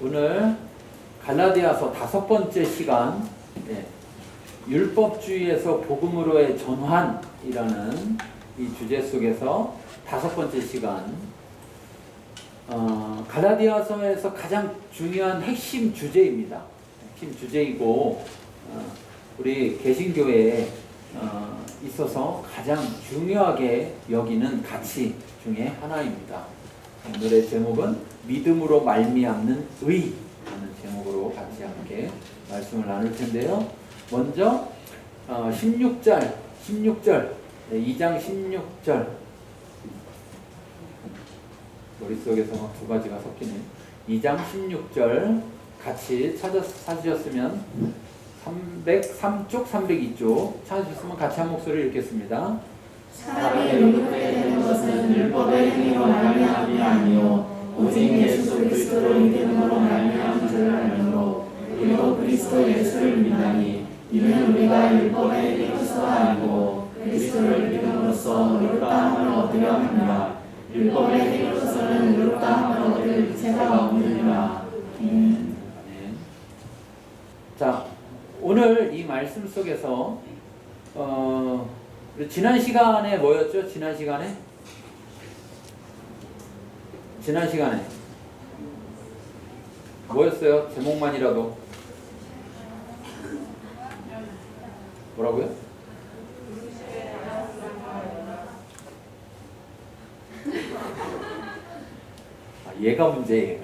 오늘 갈라디아서 5번째 시간, 율법주의에서 복음으로의 전환이라는 이 주제 속에서 5번째 시간, 갈라디아서에서 가장 중요한 핵심 주제입니다. 핵심 주제이고, 우리 개신교회에 있어서 가장 중요하게 여기는 가치 중에 하나입니다. 오늘의 제목은 믿음으로 말미암는 의라는 제목으로 같이 함께 말씀을 나눌 텐데요. 먼저 16절 2장 16절 머릿속에서 막 두 가지가 섞이네. 2장 16절 같이 찾으셨으면 303쪽 302쪽 찾으셨으면 같이 한 목소리를 읽겠습니다. 사람의 율법에 되는 것은 율법의 행위로 말미암이 아니요 오직 예수 그리스도를 믿음으로 말미암은 줄을 알므로 우리도 그리스도 예수를 믿나니 이는 우리가 율법의 행위로서 아니고 그리스도를 믿음으로써 의롭다함을 얻으려 합니다. 율법의 행위로서는 의롭다함을 얻을 제사가 없느니라. 자, 오늘 이 말씀 속에서 지난 시간에 뭐였죠? 지난 시간에 뭐였어요? 제목만이라도 뭐라고요? 얘가 문제,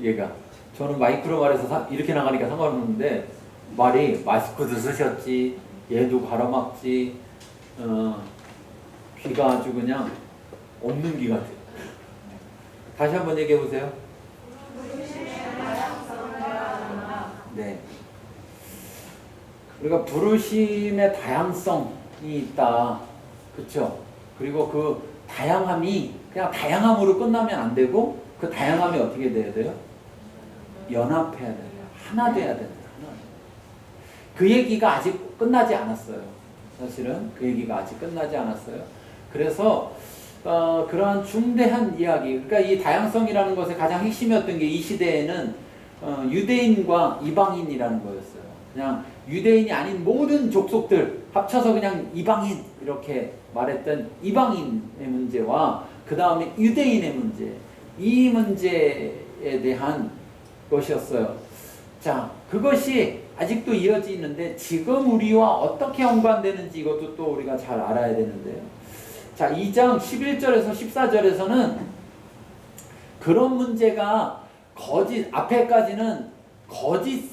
얘가 저는 마이크로 말해서 이렇게 나가니까 상관없는데 말이 마스크도 쓰셨지, 얘도 가로막지, 귀가 아주 그냥 없는 귀 같아요. 다시 한번 얘기해 보세요. 네. 우리가 부르심의 다양성이 있다. 그렇죠? 그리고 그 다양함이 그냥 다양함으로 끝나면 안 되고 그 다양함이 어떻게 돼야 돼요? 연합해야 된다. 하나 돼야 된다. 그 얘기가 아직 끝나지 않았어요. 사실은 그 얘기가 아직 끝나지 않았어요. 그래서 그러한 중대한 이야기, 그러니까 이 다양성이라는 것의 가장 핵심이었던 게 이 시대에는 유대인과 이방인이라는 거였어요. 그냥 유대인이 아닌 모든 족속들 합쳐서 그냥 이방인 이렇게 말했던 이방인의 문제와 그 다음에 유대인의 문제, 이 문제에 대한 것이었어요. 자, 그것이 아직도 이어지는데 지금 우리와 어떻게 연관되는지 이것도 또 우리가 잘 알아야 되는데요. 자, 2장 11절에서 14절에서는 그런 문제가 앞에까지는 거짓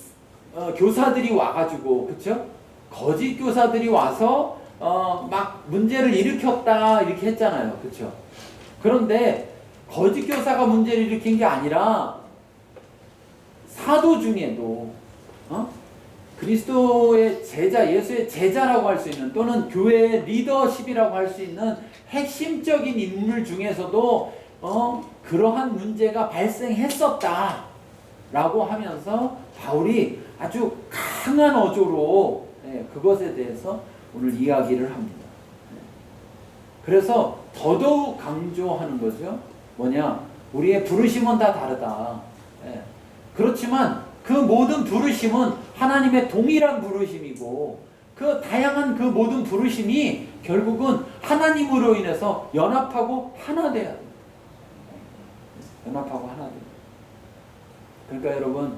교사들이 와가지고, 그쵸? 거짓 교사들이 와서 막 문제를 일으켰다 이렇게 했잖아요. 그쵸? 그런데 거짓 교사가 문제를 일으킨 게 아니라 사도 중에도 그리스도의 제자, 예수의 제자라고 할 수 있는, 또는 교회의 리더십이라고 할 수 있는 핵심적인 인물 중에서도 그러한 문제가 발생했었다 라고 하면서 바울이 아주 강한 어조로 그것에 대해서 오늘 이야기를 합니다. 그래서 더더욱 강조하는 거죠. 뭐냐? 우리의 부르심은 다 다르다. 그렇지만 그 모든 부르심은 하나님의 동일한 부르심이고, 그 다양한 그 모든 부르심이 결국은 하나님으로 인해서 연합하고 하나 돼야 돼요. 연합하고 하나 돼요. 그러니까 여러분,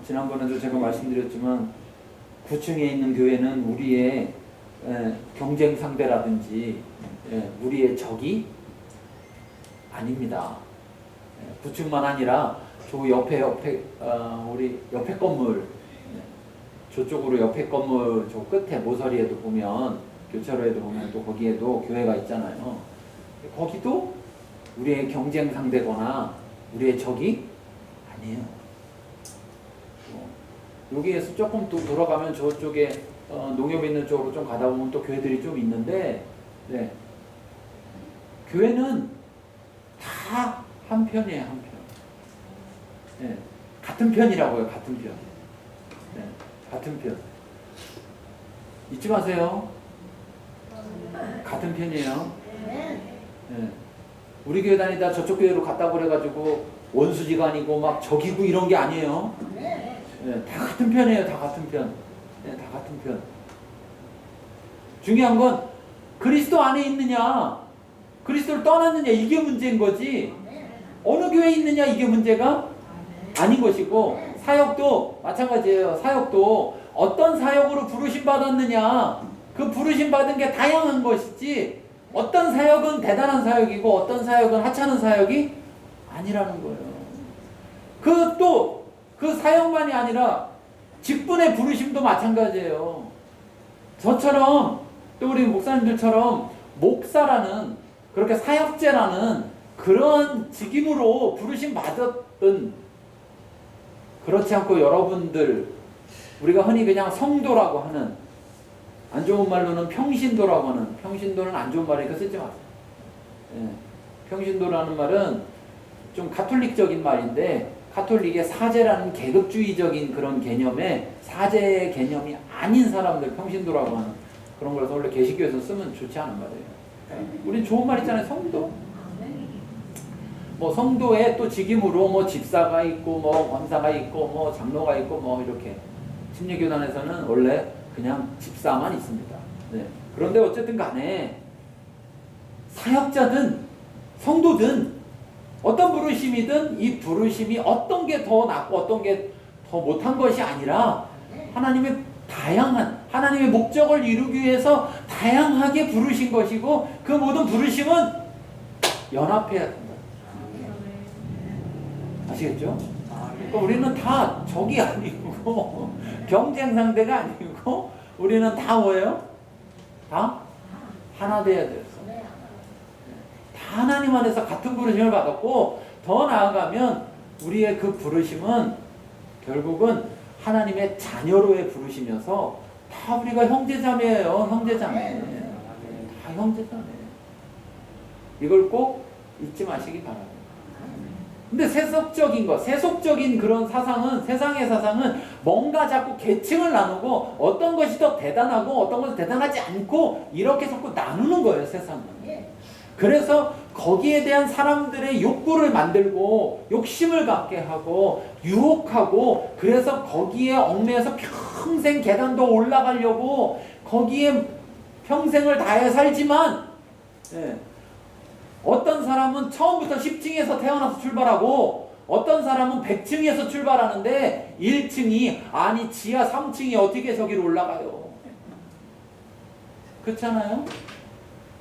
지난번에도 제가 말씀드렸지만 9층에 있는 교회는 우리의 경쟁 상대라든지 우리의 적이 아닙니다. 9층만 아니라 저 옆에 우리 옆에 건물, 저쪽으로 옆에 건물 저 끝에 모서리에도 보면, 교차로에도 보면 또 거기에도 교회가 있잖아요. 거기도 우리의 경쟁 상대거나 우리의 적이 아니에요. 여기에서 조금 또 돌아가면 저쪽에 농협 있는 쪽으로 좀 가다 보면 또 교회들이 좀 있는데, 교회는 다 한 편이에요, 한 편. 같은 편이라고요, 같은 편. 같은 편. 잊지 마세요. 같은 편이에요. 우리 교회 다니다 저쪽 교회로 갔다 그래가지고 원수지간이고 막 적이고 이런 게 아니에요. 네, 다 같은 편이에요. 다 같은 편. 네, 다 같은 편. 중요한 건 그리스도 안에 있느냐, 그리스도를 떠났느냐, 이게 문제인 거지. 어느 교회에 있느냐, 이게 문제가 아닌 것이고, 사역도 마찬가지예요. 사역도 어떤 사역으로 부르심 받았느냐, 그 부르심 받은 게 다양한 것이지, 어떤 사역은 대단한 사역이고 어떤 사역은 하찮은 사역이 아니라는 거예요. 그 사역만이 아니라 직분의 부르심도 마찬가지예요. 저처럼 또 우리 목사님들처럼 목사라는, 그렇게 사역제라는 그런 직임으로 부르심 받았던, 그렇지 않고 여러분들, 우리가 흔히 그냥 성도라고 하는, 안 좋은 말로는 평신도라고 하는, 평신도는 안 좋은 말이니까 쓰지 마세요. 예, 평신도라는 말은 좀 가톨릭적인 말인데, 가톨릭의 사제라는 계급주의적인 그런 개념에 사제의 개념이 아닌 사람들 평신도라고 하는 그런 거라서 원래 계시교에서 쓰면 좋지 않은 말이에요. 우린 좋은 말 있잖아요. 성도. 뭐 성도의 또 직임으로 뭐 집사가 있고 뭐 권사가 있고 뭐 장로가 있고 뭐 이렇게, 침례교단에서는 원래 그냥 집사만 있습니다. 네. 그런데 어쨌든 간에 사역자든 성도든 어떤 부르심이든 이 부르심이 어떤 게 더 낫고 어떤 게 더 못한 것이 아니라 하나님의 다양한, 하나님의 목적을 이루기 위해서 다양하게 부르신 것이고, 그 모든 부르심은 연합해야 된다. 아시겠죠? 그러니까 우리는 다 적이 아니고 경쟁 상대가 아니고 우리는 다 뭐예요? 다 하나 돼야 돼요. 다 하나님 안에서 같은 부르심을 받았고, 더 나아가면 우리의 그 부르심은 결국은 하나님의 자녀로의 부르심이어서 다 우리가 형제자매예요. 형제자매. 다 형제자매. 이걸 꼭 잊지 마시기 바랍니다. 근데 세속적인 것, 세속적인 그런 사상은, 세상의 사상은 뭔가 자꾸 계층을 나누고 어떤 것이 더 대단하고 어떤 것은 대단하지 않고 이렇게 자꾸 나누는 거예요, 세상은. 그래서 거기에 대한 사람들의 욕구를 만들고 욕심을 갖게 하고 유혹하고, 그래서 거기에 얽매여서 평생 계단도 올라가려고 거기에 평생을 다해 살지만, 예, 어떤 사람은 처음부터 10층에서 태어나서 출발하고 어떤 사람은 100층에서 출발하는데 1층이 아니 지하 3층이 어떻게 저기로 올라가요. 그렇잖아요?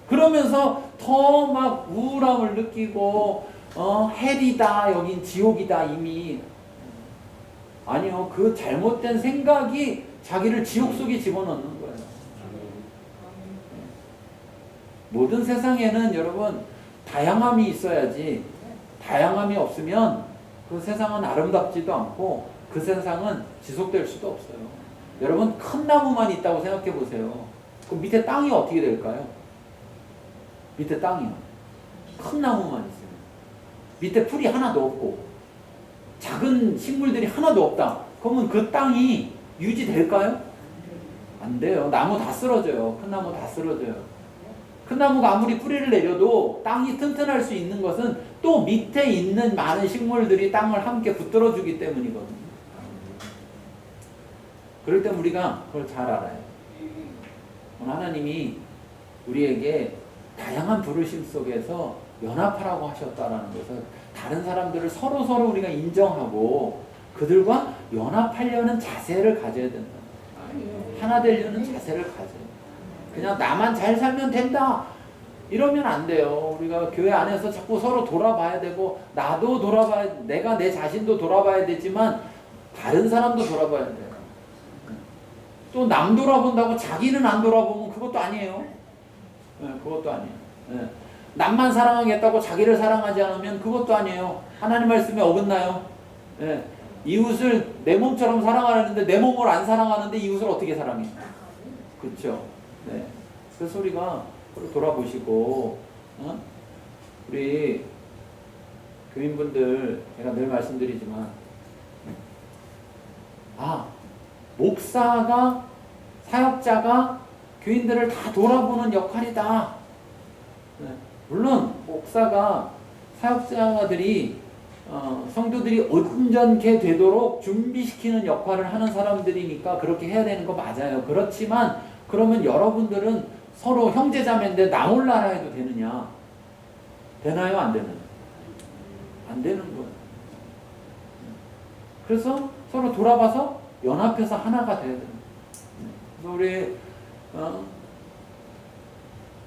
그러면서 더 막 우울함을 느끼고 헬이다, 여긴 지옥이다. 이미 아니요, 그 잘못된 생각이 자기를 지옥 속에 집어넣는 거예요. 모든 세상에는 여러분 다양함이 있어야지, 다양함이 없으면 그 세상은 아름답지도 않고 그 세상은 지속될 수도 없어요. 여러분 큰 나무만 있다고 생각해 보세요. 그럼 밑에 땅이 어떻게 될까요? 밑에 땅이요. 큰 나무만 있어요. 밑에 풀이 하나도 없고 작은 식물들이 하나도 없다. 그러면 그 땅이 유지될까요? 안 돼요. 나무 다 쓰러져요. 큰 나무 다 쓰러져요. 큰 나무가 아무리 뿌리를 내려도 땅이 튼튼할 수 있는 것은 또 밑에 있는 많은 식물들이 땅을 함께 붙들어주기 때문이거든요. 그럴 때 우리가 그걸 잘 알아요. 하나님이 우리에게 다양한 부르심 속에서 연합하라고 하셨다라는 것은 다른 사람들을 서로 우리가 인정하고 그들과 연합하려는 자세를 가져야 된다. 하나 되려는 자세를 가져요. 그냥 나만 잘 살면 된다 이러면 안 돼요. 우리가 교회 안에서 자꾸 서로 돌아봐야 되고, 나도 돌아봐야, 내가 내 자신도 돌아봐야 되지만 다른 사람도 돌아봐야 돼요. 또 남 돌아본다고 자기는 안 돌아보면 그것도 아니에요. 네, 그것도 아니에요. 네. 남만 사랑하겠다고 자기를 사랑하지 않으면 그것도 아니에요. 하나님 말씀에 어긋나요. 네. 이웃을 내 몸처럼 사랑하는데 내 몸을 안 사랑하는데 이웃을 어떻게 사랑해? 그렇죠. 네. 그래서 우리가 돌아보시고, 우리 교인분들, 제가 늘 말씀드리지만, 목사가, 사역자가 교인들을 다 돌아보는 역할이다. 네. 물론 목사가, 사역자들이 성도들이 온전케 되도록 준비시키는 역할을 하는 사람들이니까 그렇게 해야 되는 거 맞아요. 그렇지만 그러면 여러분들은 서로 형제자매인데 나 몰라라 해도 되느냐? 되나요? 안 되나요? 안 되는 거예요. 그래서 서로 돌아봐서 연합해서 하나가 돼야 돼요. 그래서 우리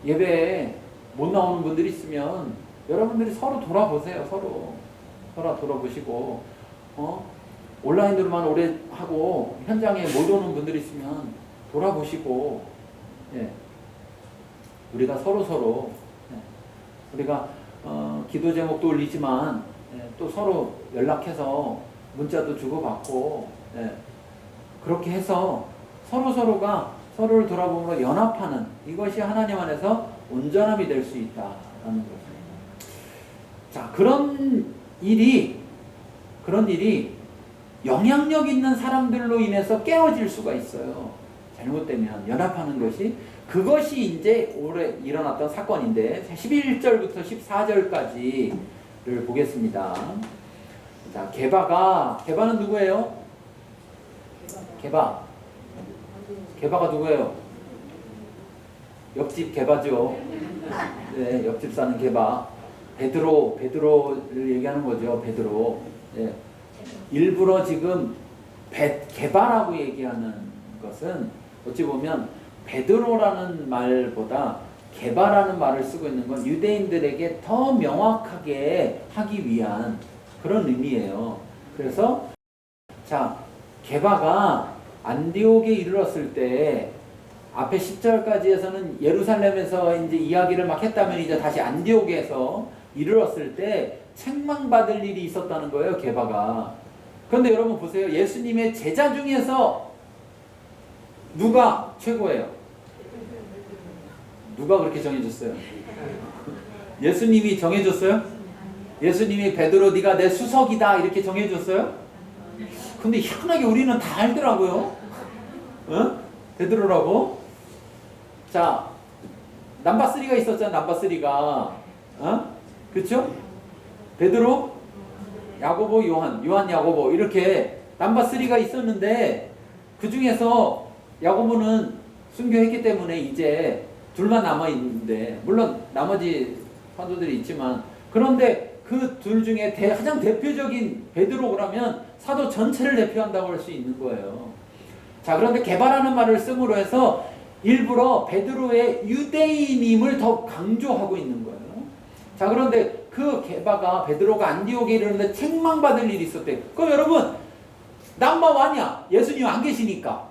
예배에 못 나오는 분들이 있으면 여러분들이 서로 돌아보세요. 서로 돌아보시고 온라인으로만 오래 하고 현장에 못 오는 분들이 있으면 돌아보시고 우리가 서로 우리가 기도 제목도 올리지만 또 서로 연락해서 문자도 주고받고 그렇게 해서 서로가 서로를 돌아보므로 연합하는 이것이 하나님 안에서 온전함이 될 수 있다라는 것입니다. 자, 그런 일이 영향력 있는 사람들로 인해서 깨어질 수가 있어요. 잘못되면 연합하는 것이 그것이 이제 올해 일어났던 사건인데 11절부터 14절까지를 보겠습니다. 자, 게바는 누구예요? 게바가 누구예요? 옆집 게바죠. 네, 옆집 사는 게바. 베드로를 얘기하는 거죠. 베드로. 네. 일부러 지금 게바라고 얘기하는 것은 어찌 보면 베드로라는 말보다 게바라는 말을 쓰고 있는 건 유대인들에게 더 명확하게 하기 위한 그런 의미예요. 그래서 자, 게바가 안디옥에 이르렀을 때 앞에 10절까지에서는 예루살렘에서 이제 이야기를 막 했다면 이제 다시 안디옥에서 이르렀을 때 책망받을 일이 있었다는 거예요, 게바가. 그런데 여러분 보세요. 예수님의 제자 중에서 누가 최고예요? 누가 그렇게 정해줬어요? 예수님이 정해줬어요? 예수님이 베드로 네가 내 수석이다 이렇게 정해줬어요? 근데 희한하게 우리는 다 알더라고요. 베드로라고. 자, 넘버3가 있었잖아. 넘버3가. 그쵸? 베드로, 야고보, 요한, 야고보 이렇게 넘버3가 있었는데 그 중에서 야고보는 순교했기 때문에 이제 둘만 남아있는데 물론 나머지 사도들이 있지만 그런데 그 둘 중에 가장 대표적인 베드로 그러면 사도 전체를 대표한다고 할 수 있는 거예요. 자, 그런데 게바라는 말을 씀으로 해서 일부러 베드로의 유대인임을 더 강조하고 있는 거예요. 자, 그런데 그 게바가 베드로가 안디옥에 이르는데 책망받을 일이 있었대. 그럼 여러분 넘버1이야. 예수님 안 계시니까.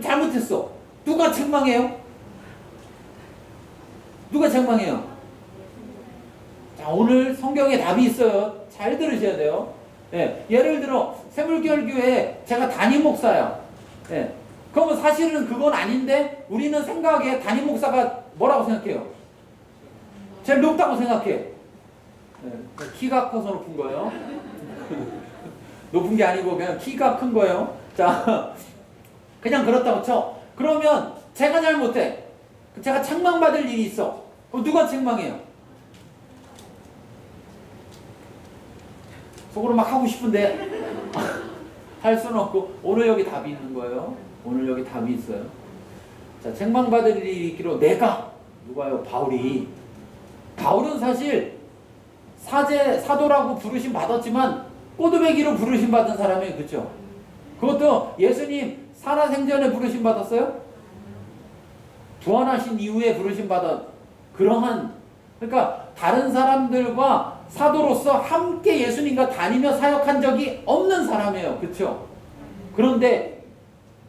잘못했어. 누가 책망해요? 누가 책망해요? 자, 오늘 성경에 답이 있어요. 잘 들으셔야 돼요. 예를 들어 새물결교회 제가 담임 목사야. 그러면 사실은 그건 아닌데 우리는 생각에 담임 목사가 뭐라고 생각해요? 제일 높다고 생각해. 키가 커서 높은 거예요. 높은 게 아니고 그냥 키가 큰 거예요. 자, 그냥 그렇다고 쳐. 그러면 제가 잘못해. 제가 책망받을 일이 있어. 그럼 누가 책망해요? 속으로 막 하고 싶은데 할 수는 없고 오늘 여기 답이 있는 거예요. 오늘 여기 답이 있어요. 자, 책망받을 일이 있기로 내가 누가요? 바울은 사실 사도라고 부르심 받았지만 꼬드배기로 부르심 받은 사람이에요. 그렇죠? 그것도 예수님 살아생전에 부르심 받았어요? 부활하신 이후에 부르심 받은 그러한 그러니까 다른 사람들과 사도로서 함께 예수님과 다니며 사역한 적이 없는 사람이에요. 그렇죠? 그런데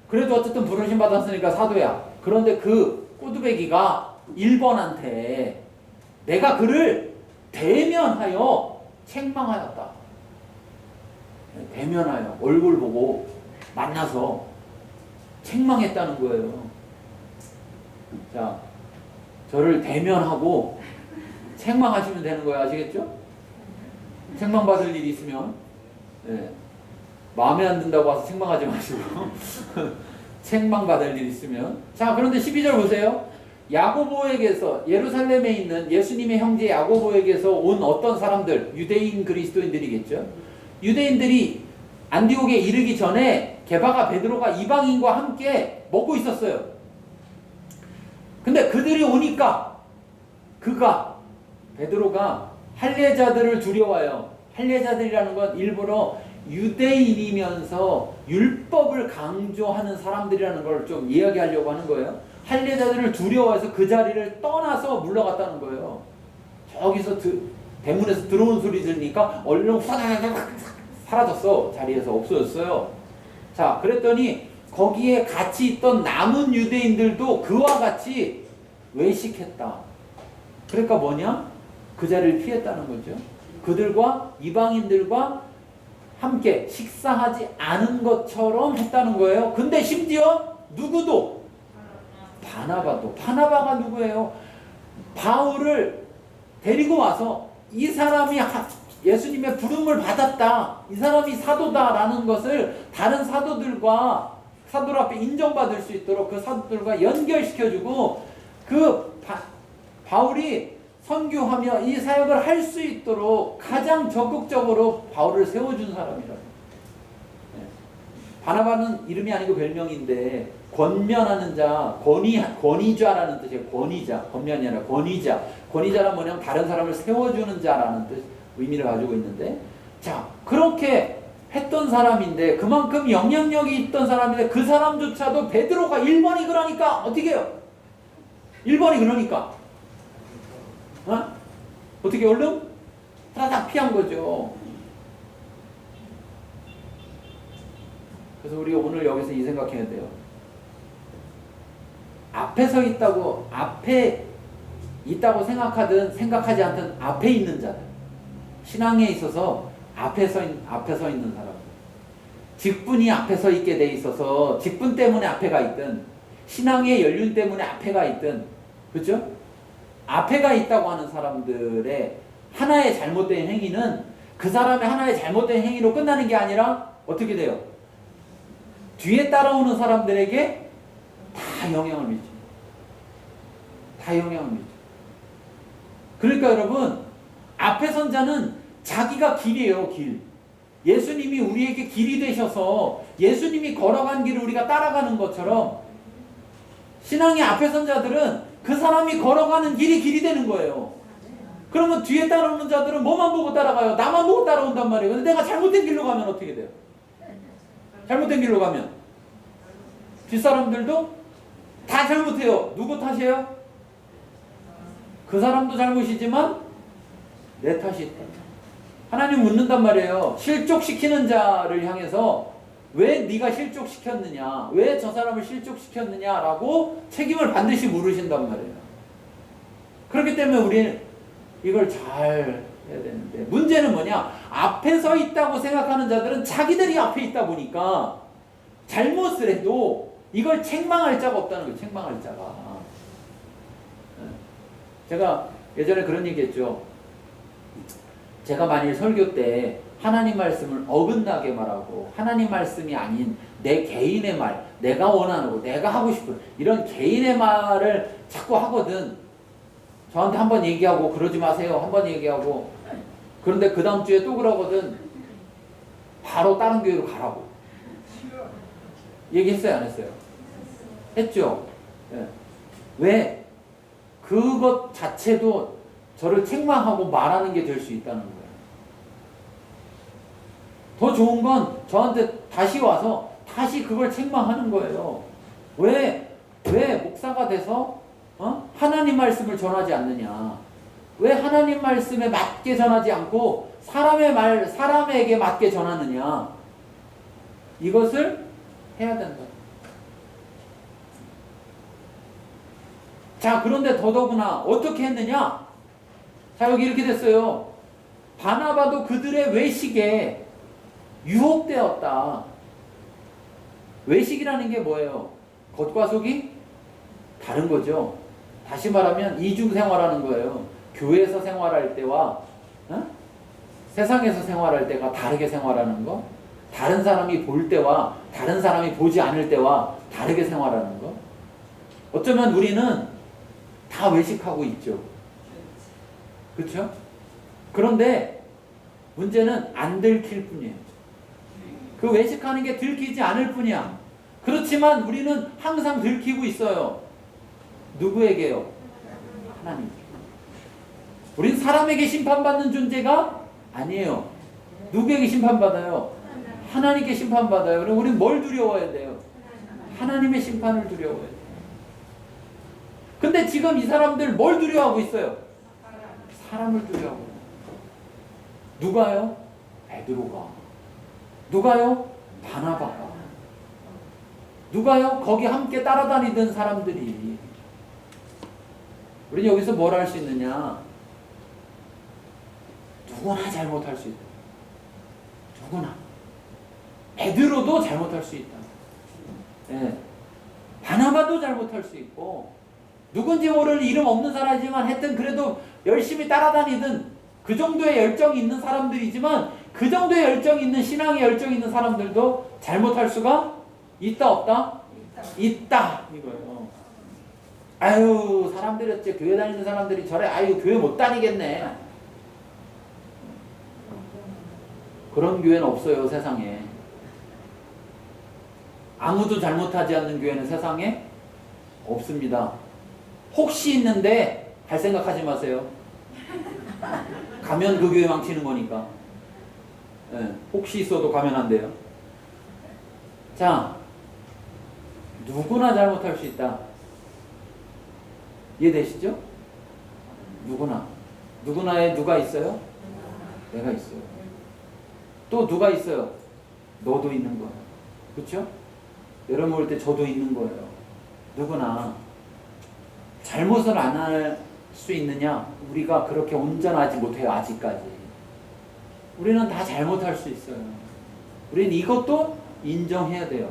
그래도 어쨌든 부르심 받았으니까 사도야. 그런데 그 꼬드배기가 1번한테 내가 그를 대면하여 책망하였다. 대면하여 얼굴 보고 만나서 책망했다는 거예요. 자, 저를 대면하고 책망하시면 되는 거예요. 아시겠죠? 책망받을 일이 있으면 마음에 안 든다고 와서 책망하지 마시고 책망받을 일이 있으면 자, 그런데 12절 보세요. 야고보에게서 예루살렘에 있는 예수님의 형제 야고보에게서 온 어떤 사람들, 유대인 그리스도인들이겠죠. 유대인들이 안디옥에 이르기 전에 게바가 베드로가 이방인과 함께 먹고 있었어요. 근데 그들이 오니까 베드로가 할례자들을 두려워요. 할례자들이라는 건 일부러 유대인이면서 율법을 강조하는 사람들이라는 걸 좀 이야기하려고 하는 거예요. 할례자들을 두려워해서 그 자리를 떠나서 물러갔다는 거예요. 저기서 대문에서 들어오는 소리 들으니까 얼른 확 사라졌어. 자리에서 없어졌어요. 자, 그랬더니 거기에 같이 있던 남은 유대인들도 그와 같이 외식했다. 그러니까 뭐냐? 그 자리를 피했다는 거죠. 그들과 이방인들과 함께 식사하지 않은 것처럼 했다는 거예요. 근데 심지어 누구도 바나바가 누구예요? 바울을 데리고 와서 이 사람이 예수님의 부름을 받았다, 이 사람이 사도다라는 것을 다른 사도들 앞에 인정받을 수 있도록 그 사도들과 연결시켜주고 바울이 선교하며 이 사역을 할 수 있도록 가장 적극적으로 바울을 세워준 사람이라고. 바나바는 이름이 아니고 별명인데 권면하는 자, 권위자라는 뜻이에요. 권면이 아니라 권위자란 뭐냐면 다른 사람을 세워주는 자라는 의미를 가지고 있는데, 자, 그렇게 했던 사람인데 그만큼 영향력이 있던 사람인데 그 사람조차도 베드로가 1번이 그러니까 어떻게 해요? 1번이 그러니까 어떻게 얼른 다 피한 거죠. 그래서 우리가 오늘 여기서 이 생각해야 돼요. 앞에 있다고 생각하든 생각하지 않든 앞에 있는 자들, 신앙에 있어서 앞에 서 있는 사람, 직분이 앞에 서 있게 돼 있어서 직분 때문에 앞에가 있든 신앙의 연륜 때문에 앞에가 있든, 그렇죠? 앞에가 있다고 하는 사람들의 하나의 잘못된 행위는 그 사람의 하나의 잘못된 행위로 끝나는 게 아니라 어떻게 돼요? 뒤에 따라오는 사람들에게 다 영향을 미쳐. 그러니까 여러분, 앞에 선 자는 자기가 길이에요, 길. 예수님이 우리에게 길이 되셔서 예수님이 걸어간 길을 우리가 따라가는 것처럼 신앙의 앞에 선 자들은 그 사람이 걸어가는 길이 되는 거예요. 그러면 뒤에 따라오는 자들은 뭐만 보고 따라가요? 나만 보고 따라온단 말이에요. 근데 내가 잘못된 길로 가면 어떻게 돼요? 잘못된 길로 가면 뒷사람들도 다 잘못해요. 누구 탓이에요? 그 사람도 잘못이지만 내 탓이 있다. 하나님 묻는단 말이에요. 실족시키는 자를 향해서 왜 네가 실족시켰느냐, 왜 저 사람을 실족시켰느냐라고 책임을 반드시 물으신단 말이에요. 그렇기 때문에 우리는 이걸 잘 해야 되는데, 문제는 뭐냐? 앞에 서 있다고 생각하는 자들은 자기들이 앞에 있다 보니까 잘못을 해도 이걸 책망할 자가 없다는 거예요. 책망할 자가. 제가 예전에 그런 얘기 했죠. 제가 만일 설교 때 하나님 말씀을 어긋나게 말하고 하나님 말씀이 아닌 내 개인의 말, 내가 원하는 거, 내가 하고 싶은 이런 개인의 말을 자꾸 하거든. 저한테 한번 얘기하고 그러지 마세요. 한번 얘기하고, 그런데 그 다음 주에 또 그러거든. 바로 다른 교회로 가라고. 얘기했어요, 안 했어요? 했죠? 네. 왜? 그것 자체도 저를 책망하고 말하는 게 될 수 있다는 거예요. 더 좋은 건 저한테 다시 와서 다시 그걸 책망하는 거예요. 왜 목사가 돼서 하나님 말씀을 전하지 않느냐? 왜 하나님 말씀에 맞게 전하지 않고 사람에게 맞게 전하느냐? 이것을 해야 된다. 자, 그런데 더더구나 어떻게 했느냐? 자, 여기 이렇게 됐어요. 바나바도 그들의 외식에 유혹되었다. 외식이라는 게 뭐예요? 겉과 속이 다른 거죠. 다시 말하면 이중 생활하는 거예요. 교회에서 생활할 때와 세상에서 생활할 때가 다르게 생활하는 거, 다른 사람이 볼 때와 다른 사람이 보지 않을 때와 다르게 생활하는 거. 어쩌면 우리는 다 외식하고 있죠. 그렇죠? 그런데 문제는 안 들킬 뿐이에요. 그 외식하는 게 들키지 않을 뿐이야. 그렇지만 우리는 항상 들키고 있어요. 누구에게요? 하나님. 우린 사람에게 심판받는 존재가 아니에요. 누구에게 심판받아요? 하나님께 심판받아요. 그럼 우린 뭘 두려워해야 돼요? 하나님의 심판을 두려워해야 돼요. 근데 지금 이 사람들 뭘 두려워하고 있어요? 사람을 두려워하고 있어요. 누가요? 베드로가. 누가요? 바나바가. 누가요? 거기 함께 따라다니던 사람들이. 우리는 여기서 뭘 할 수 있느냐? 누구나 잘못할 수 있다. 누구나. 베드로도 잘못할 수 있다. 예. 바나바도 잘못할 수 있고, 누군지 모르는 이름 없는 사람이지만 하여튼 그래도 열심히 따라다니던 그 정도의 열정이 있는 사람들이지만 그 정도의 열정이 있는 신앙의 열정이 있는 사람들도 잘못할 수가 있다 없다? 있다 이거예요. 아유 사람들이 어째 교회 다니는 사람들이 저래 아유 교회 못 다니겠네. 그런 교회는 없어요 세상에. 아무도 잘못하지 않는 교회는 세상에 없습니다. 혹시 있는데 갈 생각하지 마세요. 가면 그 교회 망치는 거니까. 네, 혹시 있어도 가면 안 돼요. 자, 누구나 잘못할 수 있다. 이해되시죠? 누구나. 누구나에 누가 있어요? 내가 있어요. 또 누가 있어요? 너도 있는 거예요. 그렇죠? 여러분 올 때 저도 있는 거예요. 누구나. 잘못을 안 할 수 있느냐? 우리가 그렇게 온전하지 못해요. 아직까지. 우리는 다 잘못할 수 있어요. 우리는 이것도 인정해야 돼요.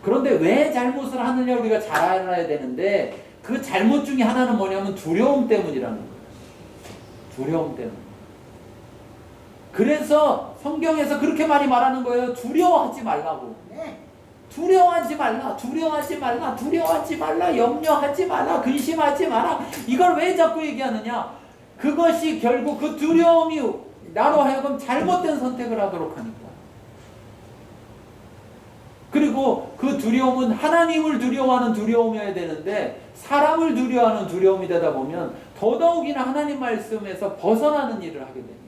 그런데 왜 잘못을 하느냐 우리가 잘 알아야 되는데 그 잘못 중에 하나는 뭐냐면 두려움 때문이라는 거예요. 두려움 때문. 그래서 성경에서 그렇게 많이 말하는 거예요. 두려워하지 말라고. 두려워하지 말라, 두려워하지 말라, 두려워하지 말라, 염려하지 말라, 근심하지 마라. 이걸 왜 자꾸 얘기하느냐? 그것이 결국 그 두려움이 나로 하여금 잘못된 선택을 하도록 하니까. 그리고 그 두려움은 하나님을 두려워하는 두려움이어야 되는데 사람을 두려워하는 두려움이 되다 보면 더더욱이나 하나님 말씀에서 벗어나는 일을 하게 됩니다.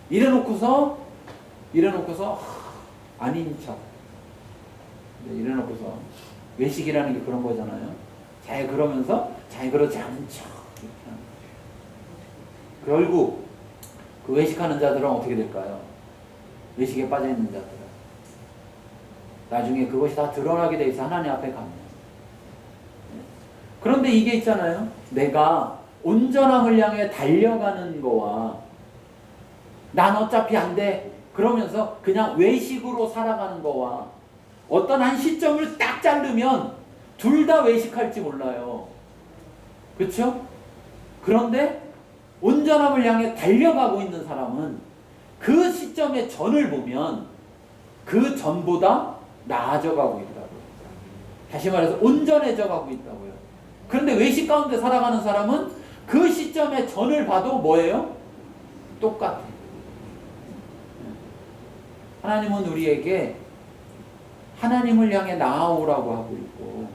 이래놓고서 아닌 척. 이래놓고서 외식이라는 게 그런 거잖아요. 자기 그러면서 자기 그러지 않은 척 이렇게 하는 거예요. 결국 그 외식하는 자들은 어떻게 될까요? 외식에 빠져있는 자들은 나중에 그것이 다 드러나게 돼 있어 하나님 앞에 가면. 그런데 이게 있잖아요. 내가 온전함을 향해 달려가는 거와 난 어차피 안 돼 그러면서 그냥 외식으로 살아가는 거와 어떤 한 시점을 딱 자르면 둘 다 외식할지 몰라요. 그렇죠? 그런데 온전함을 향해 달려가고 있는 사람은 그 시점의 전을 보면 그 전보다 나아져가고 있다고요. 다시 말해서 온전해져 가고 있다고요. 그런데 외식 가운데 살아가는 사람은 그 시점의 전을 봐도 뭐예요? 똑같아요. 하나님은 우리에게 하나님을 향해 나아오라고 하고 있고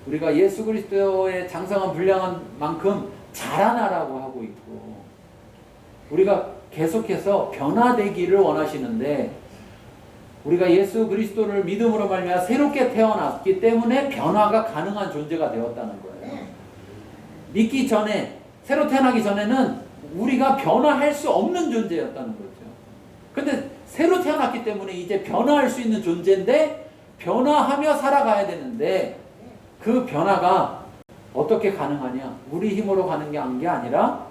우리가 예수 그리스도의 장성한 분량한 만큼 자라나라고 하고 있고 우리가 계속해서 변화되기를 원하시는데 우리가 예수 그리스도를 믿음으로 말미암아 새롭게 태어났기 때문에 변화가 가능한 존재가 되었다는 거예요. 믿기 전에 새로 태어나기 전에는 우리가 변화할 수 없는 존재였다는 거죠. 근데 새로 태어났기 때문에 이제 변화할 수 있는 존재인데 변화하며 살아가야 되는데 그 변화가 어떻게 가능하냐? 우리 힘으로 가는 게 아니라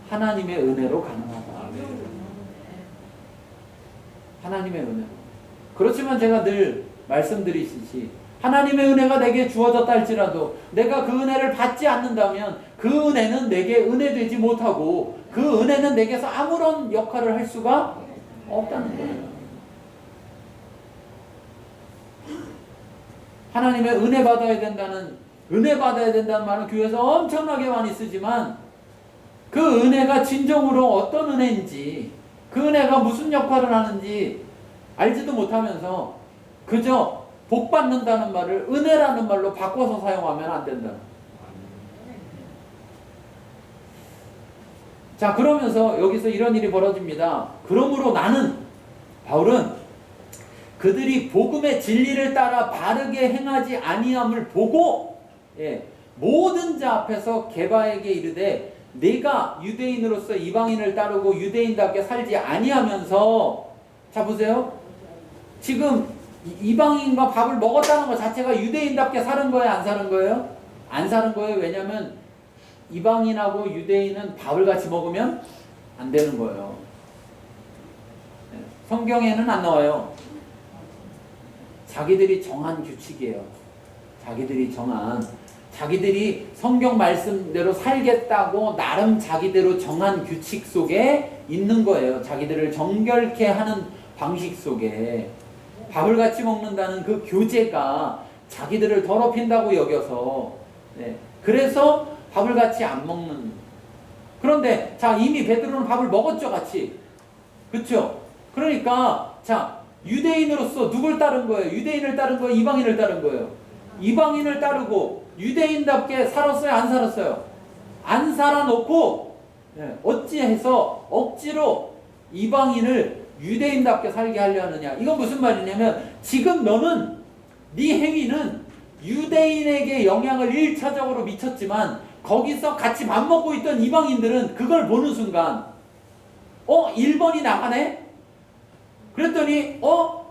하나님의 은혜로 가능하다. 하나님의 은혜로. 그렇지만 제가 늘 말씀드리듯이 하나님의 은혜가 내게 주어졌다 할지라도 내가 그 은혜를 받지 않는다면 그 은혜는 내게 은혜되지 못하고 그 은혜는 내게서 아무런 역할을 할 수가 없다는 거예요. 하나님의 은혜 받아야 된다는 은혜 받아야 된다는 말은 교회에서 엄청나게 많이 쓰지만 그 은혜가 진정으로 어떤 은혜인지 그 은혜가 무슨 역할을 하는지 알지도 못하면서 그저 복 받는다는 말을 은혜라는 말로 바꿔서 사용하면 안 된다. 자, 그러면서 여기서 이런 일이 벌어집니다. 그러므로 나는, 바울은 그들이 복음의 진리를 따라 바르게 행하지 아니함을 보고 모든 자 앞에서 게바에게 이르되 내가 유대인으로서 이방인을 따르고 유대인답게 살지 아니하면서, 자 보세요. 지금 이방인과 밥을 먹었다는 것 자체가 유대인답게 사는 거예요, 안 사는 거예요? 안 사는 거예요. 왜냐하면 이방인하고 유대인은 밥을 같이 먹으면 안 되는 거예요. 성경에는 안 나와요. 자기들이 정한 규칙이에요. 자기들이 성경 말씀대로 살겠다고 나름 자기대로 정한 규칙 속에 있는 거예요. 자기들을 정결케 하는 방식 속에 밥을 같이 먹는다는 그 교제가 자기들을 더럽힌다고 여겨서 그래서 밥을 같이 안 먹는. 그런데 자, 이미 베드로는 밥을 먹었죠, 같이. 그렇죠? 그러니까 자, 유대인으로서 누굴 따른 거예요? 유대인을 따른 거예요? 이방인을 따른 거예요? 이방인을 따르고 유대인답게 살았어요? 안 살았어요? 안 살아놓고 어찌해서 억지로 이방인을 유대인답게 살게 하려 하느냐. 이건 무슨 말이냐면 지금 너는 네 행위는 유대인에게 영향을 1차적으로 미쳤지만 거기서 같이 밥 먹고 있던 이방인들은 그걸 보는 순간 1번이 나가네? 그랬더니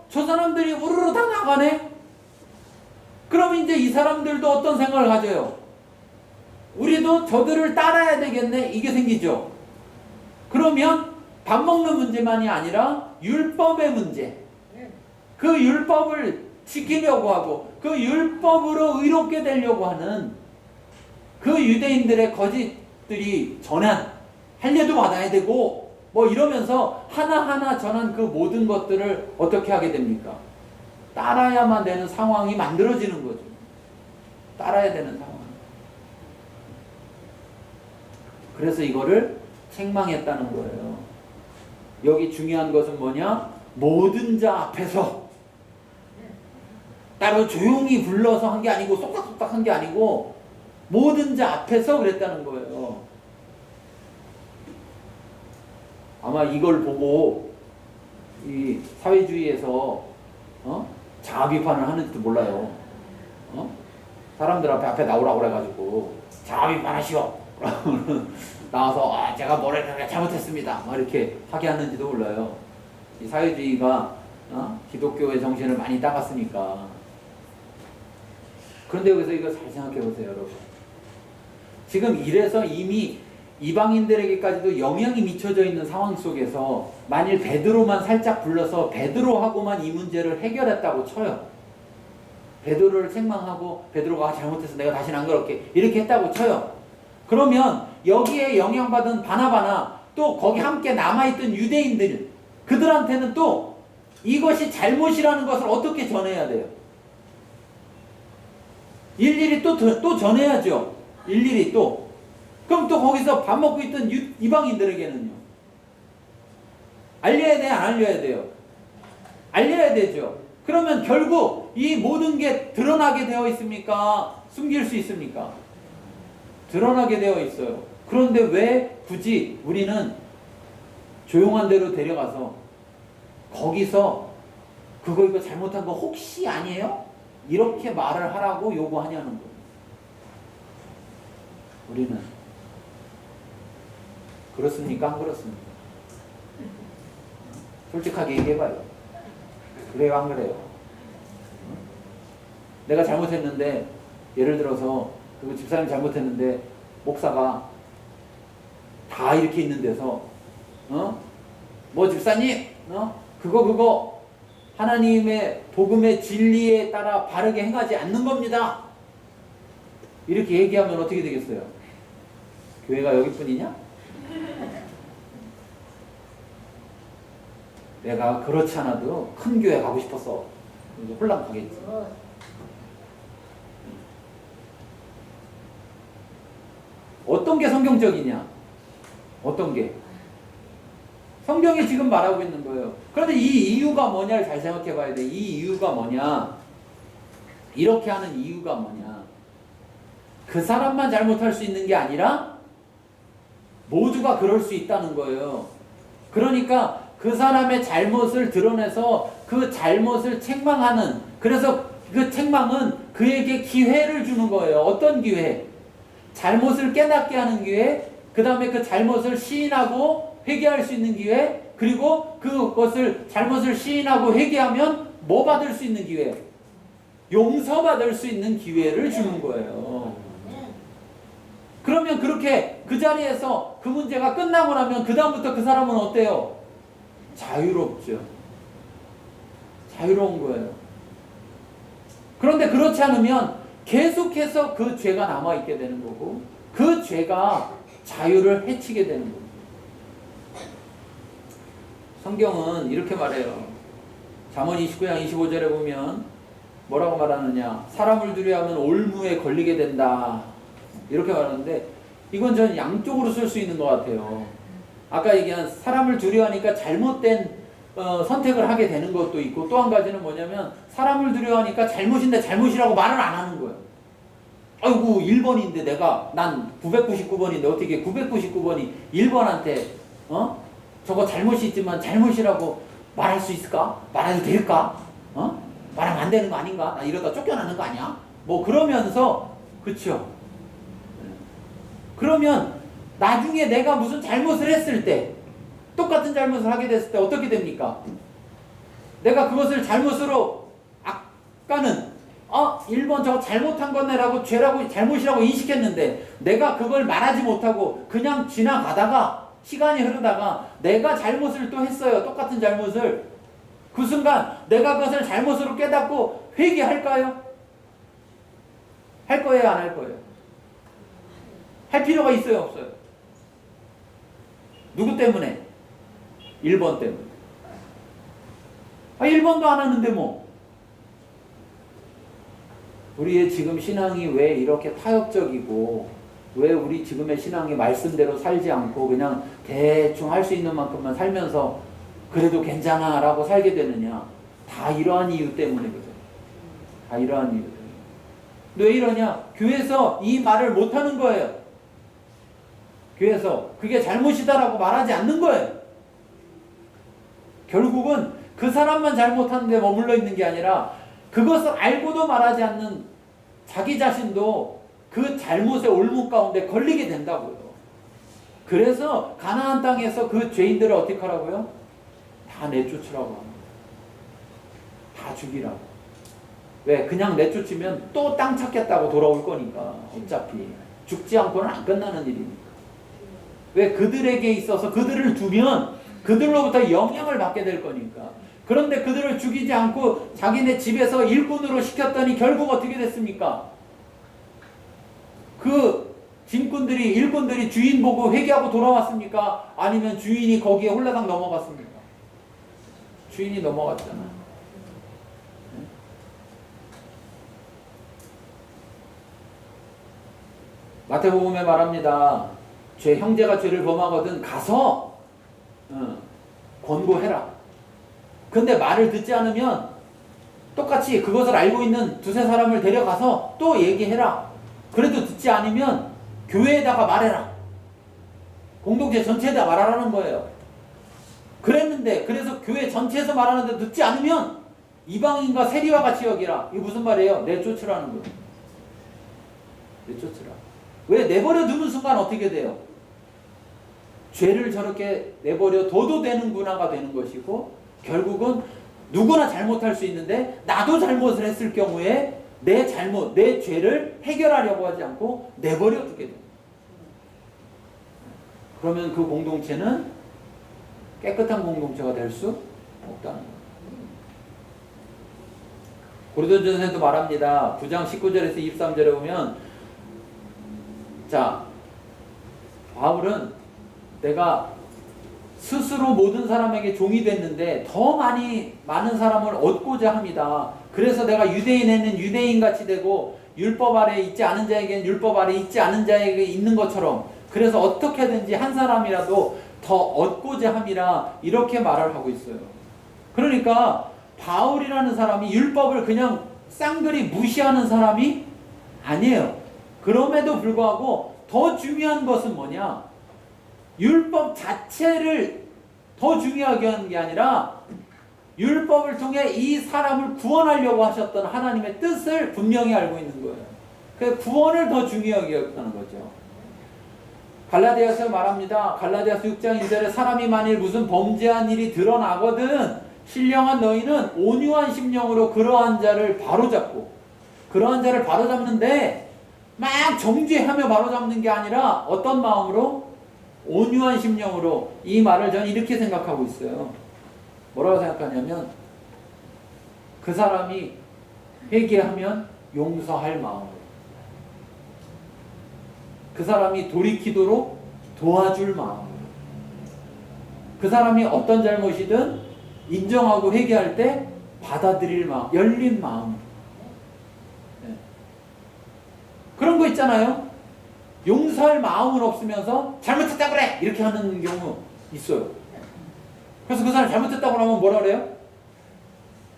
저 사람들이 우르르 다 나가네? 그럼 이제 이 사람들도 어떤 생각을 가져요? 우리도 저들을 따라야 되겠네? 이게 생기죠. 그러면 밥 먹는 문제만이 아니라 율법의 문제, 그 율법을 지키려고 하고 그 율법으로 의롭게 되려고 하는 그 유대인들의 거짓들이 전한 할례도 받아야 되고 뭐 이러면서 하나하나 전한 그 모든 것들을 어떻게 하게 됩니까? 따라야만 되는 상황이 만들어지는 거죠. 따라야 되는 상황. 그래서 이거를 책망했다는 거예요. 여기 중요한 것은 뭐냐? 모든 자 앞에서 따로 조용히 불러서 한 게 아니고 쏙닥쏙닥 한 게 아니고 모든 자 앞에서 그랬다는 거예요. 아마 이걸 보고 이 사회주의에서 자아 비판을 하는지도 몰라요. 사람들 앞에 나오라고 그래가지고 자아 비판하시오. 나와서 제가 뭐래 잘못했습니다. 막 이렇게 하게 하는지도 몰라요. 이 사회주의가 기독교의 정신을 많이 따갔으니까. 그런데 여기서 이거 잘 생각해 보세요, 여러분. 지금 이래서 이미 이방인들에게까지도 영향이 미쳐져 있는 상황 속에서 만일 베드로만 살짝 불러서 베드로하고만 이 문제를 해결했다고 쳐요. 베드로를 책망하고 베드로가 잘못해서 내가 다시는 안 그럴게 이렇게 했다고 쳐요. 그러면 여기에 영향받은 바나바나 또 거기 함께 남아있던 유대인들, 그들한테는 또 이것이 잘못이라는 것을 어떻게 전해야 돼요? 일일이 또 전해야죠. 일일이 또. 그럼 또 거기서 밥 먹고 있던 이방인들에게는요? 알려야 돼요? 안 알려야 돼요? 알려야 되죠. 그러면 결국 이 모든 게 드러나게 되어 있습니까? 숨길 수 있습니까? 드러나게 되어 있어요. 그런데 왜 굳이 우리는 조용한 데로 데려가서 거기서 그거 이거 잘못한 거 혹시 아니에요? 이렇게 말을 하라고 요구하냐는 거예요. 우리는 그렇습니까? 안 그렇습니까? 솔직하게 얘기해봐요. 그래요? 안 그래요? 내가 잘못했는데 예를 들어서 그 집사님 잘못했는데 목사가 다 이렇게 있는 데서 뭐 집사님 그거 하나님의 복음의 진리에 따라 바르게 행하지 않는 겁니다. 이렇게 얘기하면 어떻게 되겠어요? 교회가 여기뿐이냐? 내가 그렇지 않아도 큰 교회 가고 싶었어. 이제 혼란 가겠지. 어떤 게 성경적이냐? 어떤 게? 성경이 지금 말하고 있는 거예요. 그런데 이 이유가 뭐냐를 잘 생각해 봐야 돼. 이 이유가 뭐냐? 이렇게 하는 이유가 뭐냐? 그 사람만 잘못할 수 있는 게 아니라 모두가 그럴 수 있다는 거예요. 그러니까 그 사람의 잘못을 드러내서 그 잘못을 책망하는, 그래서 그 책망은 그에게 기회를 주는 거예요. 어떤 기회? 잘못을 깨닫게 하는 기회, 그 다음에 그 잘못을 시인하고 회개할 수 있는 기회, 그리고 그것을 잘못을 시인하고 회개하면 뭐 받을 수 있는 기회? 용서받을 수 있는 기회를 주는 거예요. 그러면 그렇게 그 자리에서 그 문제가 끝나고 나면 그 다음부터 그 사람은 어때요? 자유롭죠. 자유로운 거예요. 그런데 그렇지 않으면 계속해서 그 죄가 남아있게 되는 거고, 그 죄가 자유를 해치게 되는 거예요. 성경은 이렇게 말해요. 잠언 29장 25절에 보면 뭐라고 말하느냐? 사람을 두려워하면 올무에 걸리게 된다. 이렇게 말하는데, 이건 전 양쪽으로 쓸 수 있는 것 같아요. 아까 얘기한 사람을 두려워하니까 잘못된 선택을 하게 되는 것도 있고, 또 한 가지는 뭐냐면 사람을 두려워하니까 잘못인데 잘못이라고 말을 안 하는 거예요. 아이고 1번인데 난 999번인데 어떻게 999번이 1번한테 저거 잘못이 있지만 잘못이라고 말할 수 있을까? 말해도 될까? 말하면 안 되는 거 아닌가? 나 이러다 쫓겨나는 거 아니야? 뭐 그러면서, 그쵸? 그러면 나중에 내가 무슨 잘못을 했을 때, 똑같은 잘못을 하게 됐을 때 어떻게 됩니까? 내가 그것을 잘못으로, 아까는 1번 저거 잘못한 거네라고 죄라고 잘못이라고 인식했는데, 내가 그걸 말하지 못하고 그냥 지나가다가 시간이 흐르다가 내가 잘못을 또 했어요. 똑같은 잘못을. 그 순간 내가 그것을 잘못으로 깨닫고 회개할까요? 할 거예요, 안 할 거예요? 할 필요가 있어요, 없어요? 누구 때문에? 1번 때문에. 1번도 안 하는데 뭐. 우리의 지금 신앙이 왜 이렇게 타협적이고, 왜 우리 지금의 신앙이 말씀대로 살지 않고 그냥 대충 할 수 있는 만큼만 살면서 그래도 괜찮아 라고 살게 되느냐? 다 이러한 이유 때문이거든. 다 이러한 이유 때문에. 왜 이러냐? 교회에서 이 말을 못하는 거예요. 교회에서 그게 잘못이다라고 말하지 않는 거예요. 결국은 그 사람만 잘못하는데 머물러 있는 게 아니라, 그것을 알고도 말하지 않는 자기 자신도 그 잘못의 올무 가운데 걸리게 된다고요. 그래서 가나안 땅에서 그 죄인들을 어떻게 하라고요? 다 내쫓으라고 합니다. 다 죽이라고. 왜? 그냥 내쫓으면 또 땅 찾겠다고 돌아올 거니까. 어차피 죽지 않고는 안 끝나는 일이니까. 왜? 그들에게 있어서 그들을 두면 그들로부터 영향을 받게 될 거니까. 그런데 그들을 죽이지 않고 자기네 집에서 일꾼으로 시켰더니 결국 어떻게 됐습니까? 그 짐꾼들이, 일꾼들이 주인 보고 회개하고 돌아왔습니까? 아니면 주인이 거기에 홀라당 넘어갔습니까? 주인이 넘어갔잖아. 마태복음에 말합니다. 형제가 죄를 범하거든 가서 권고해라. 근데 말을 듣지 않으면 똑같이 그것을 알고 있는 두세 사람을 데려가서 또 얘기해라. 그래도 듣지 않으면 교회에다가 말해라. 공동체 전체에다 말하라는 거예요. 그랬는데, 그래서 교회 전체에서 말하는데 듣지 않으면 이방인과 세리와 같이 여기라. 이게 무슨 말이에요? 내쫓으라는 거예요. 내쫓으라. 왜? 내버려 두는 순간 어떻게 돼요? 죄를 저렇게 내버려 둬도 되는 문화가 되는 것이고, 결국은 누구나 잘못할 수 있는데 나도 잘못을 했을 경우에 내 잘못, 내 죄를 해결하려고 하지 않고 내버려 두게 됩니다. 그러면 그 공동체는 깨끗한 공동체가 될 수 없다는 거예요. 고린도전서에도 말합니다. 9장 19절에서 23절에 보면, 자, 바울은 내가 스스로 모든 사람에게 종이 됐는데 더 많은 사람을 얻고자 합니다. 그래서 내가 유대인에는 유대인같이 되고 율법 아래 있지 않은 자에게는 율법 아래 있지 않은 자에게 있는 것처럼, 그래서 어떻게든지 한 사람이라도 더 얻고자 함이라 이렇게 말을 하고 있어요. 그러니까 바울이라는 사람이 율법을 그냥 쌍그리 무시하는 사람이 아니에요. 그럼에도 불구하고 더 중요한 것은 뭐냐? 율법 자체를 더 중요하게 하는 게 아니라 율법을 통해 이 사람을 구원하려고 하셨던 하나님의 뜻을 분명히 알고 있는 거예요. 그 구원을 더 중요하게 여기는 거죠. 갈라디아서 말합니다. 갈라디아서 6장 1절에 사람이 만일 무슨 범죄한 일이 드러나거든 신령한 너희는 온유한 심령으로 그러한 자를 바로잡고, 그러한 자를 바로잡는데 막 정죄하며 바로잡는 게 아니라 어떤 마음으로? 온유한 심령으로. 이 말을 저는 이렇게 생각하고 있어요. 뭐라고 생각하냐면 그 사람이 회개하면 용서할 마음으로, 그 사람이 돌이키도록 도와줄 마음으로, 그 사람이 어떤 잘못이든 인정하고 회개할 때 받아들일 마음, 열린 마음. 네. 그런 거 있잖아요. 용서할 마음은 없으면서 잘못했다 그래! 이렇게 하는 경우 있어요. 그래서 그 사람 잘못했다고 하면 뭐라 그래요?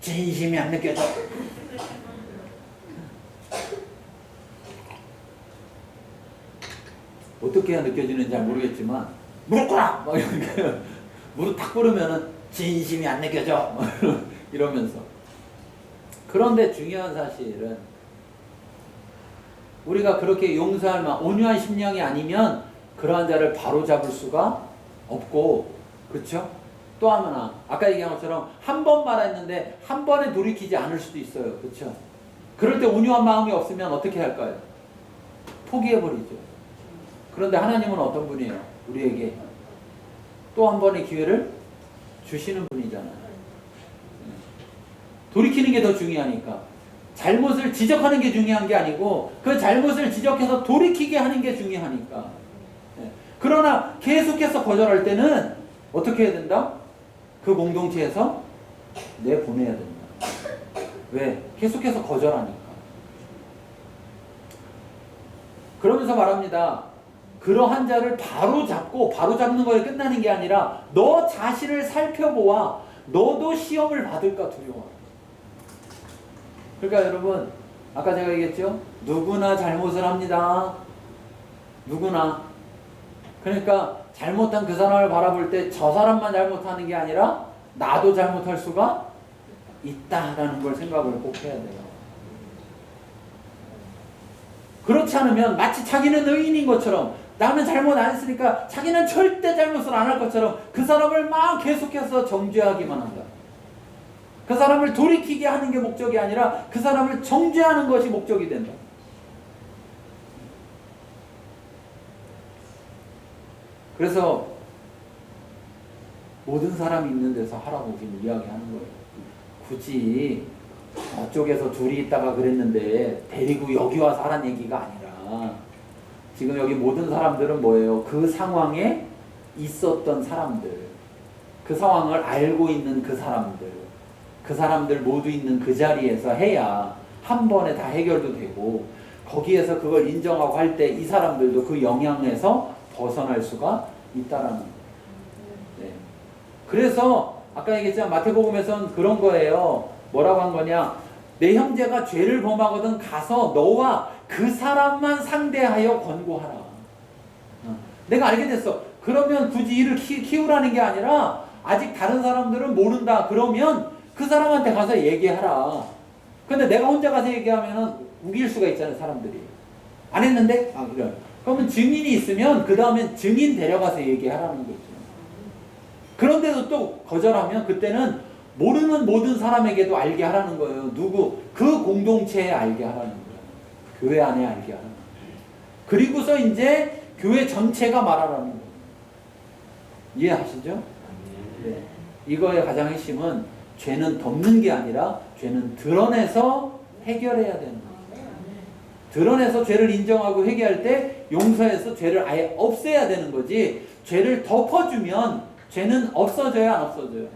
진심이 안 느껴져. 어떻게 해야 느껴지는지 잘 모르겠지만 무릎 꿇어! 막 이렇게 무릎 탁 꿇으면은 진심이 안 느껴져. 이러면서. 그런데 중요한 사실은 우리가 그렇게 용서할 마음, 온유한 심령이 아니면 그러한 자를 바로잡을 수가 없고, 그렇죠? 또 하나, 아까 얘기한 것처럼 한 번 말했는데 한 번에 돌이키지 않을 수도 있어요. 그렇죠? 그럴 때 온유한 마음이 없으면 어떻게 할까요? 포기해버리죠. 그런데 하나님은 어떤 분이에요? 우리에게 또 한 번의 기회를 주시는 분이잖아요. 돌이키는 게 더 중요하니까. 잘못을 지적하는 게 중요한 게 아니고 그 잘못을 지적해서 돌이키게 하는 게 중요하니까. 그러나 계속해서 거절할 때는 어떻게 해야 된다? 그 공동체에서 내보내야 된다. 왜? 계속해서 거절하니까. 그러면서 말합니다. 그러한 자를 바로 잡는 거에 끝나는 게 아니라 너 자신을 살펴보아 너도 시험을 받을까 두려워. 그러니까 여러분, 아까 제가 얘기했죠? 누구나 잘못을 합니다. 누구나. 그러니까 잘못한 그 사람을 바라볼 때 저 사람만 잘못하는 게 아니라 나도 잘못할 수가 있다라는 걸 생각을 꼭 해야 돼요. 그렇지 않으면 마치 자기는 의인인 것처럼, 나는 잘못 안 했으니까 자기는 절대 잘못을 안 할 것처럼 그 사람을 막 계속해서 정죄하기만 한다. 그 사람을 돌이키게 하는 게 목적이 아니라 그 사람을 정죄하는 것이 목적이 된다. 그래서 모든 사람이 있는 데서 하라고 지금 이야기하는 거예요. 굳이 저쪽에서 둘이 있다가 그랬는데 데리고 여기 와서 하라는 얘기가 아니라 지금 여기 모든 사람들은 뭐예요? 그 상황에 있었던 사람들, 그 상황을 알고 있는 그 사람들 모두 있는 그 자리에서 해야 한 번에 다 해결도 되고, 거기에서 그걸 인정하고 할 때 이 사람들도 그 영향에서 벗어날 수가 있다라는 거예요. 네. 그래서 아까 얘기했지만 마태복음에서는 그런 거예요. 뭐라고 한 거냐? 내 형제가 죄를 범하거든 가서 너와 그 사람만 상대하여 권고하라. 내가 알게 됐어. 그러면 굳이 이를 키우라는 게 아니라 아직 다른 사람들은 모른다. 그러면 그 사람한테 가서 얘기하라. 근데 내가 혼자 가서 얘기하면은 우길 수가 있잖아요, 사람들이. 안 했는데? 아, 그래. 그러면 증인이 있으면 그 다음엔 증인 데려가서 얘기하라는 거죠. 그런데도 또 거절하면 그때는 모르는 모든 사람에게도 알게 하라는 거예요. 그 공동체에 알게 하라는 거예요. 교회 안에 알게 하라는 거예요. 그리고서 이제 교회 전체가 말하라는 거예요. 이해하시죠? 네. 이거의 가장 핵심은 죄는 덮는 게 아니라 죄는 드러내서 해결해야 되는 거예요. 드러내서 죄를 인정하고 회개할 때 용서해서 죄를 아예 없애야 되는 거지, 죄를 덮어주면 죄는 없어져요, 안 없어져요?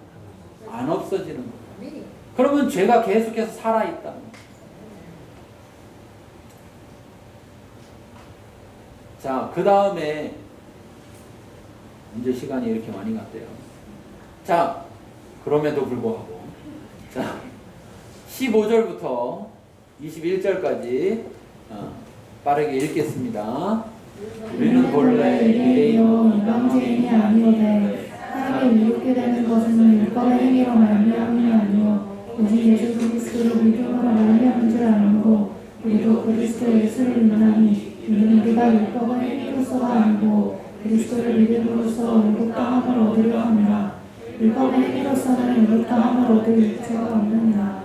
안 없어지는 거예요. 그러면 죄가 계속해서 살아있다는 거예요. 자, 그 다음에 언제 시간이 이렇게 많이 갔대요. 자, 그럼에도 불구하고 자 15절부터 21절까지 빠르게 읽겠습니다. 우리는 본래 유대인이요 이방주의인이 아니오되 하나님을 이롭게 되는 것은 율법의 행위로 말미암음이 아니요 오직 예수 그리스도를 믿음으로 말미암은 줄 알고 우리도 그리스도 예수를 믿나니 이는 우리가 율법의 행위로서가 아니고 그리스도를 믿음으로써 의롭다함을 얻으려 합니다. 율법의 행위로서는 의롭다함을 얻을 육체가 없느니라.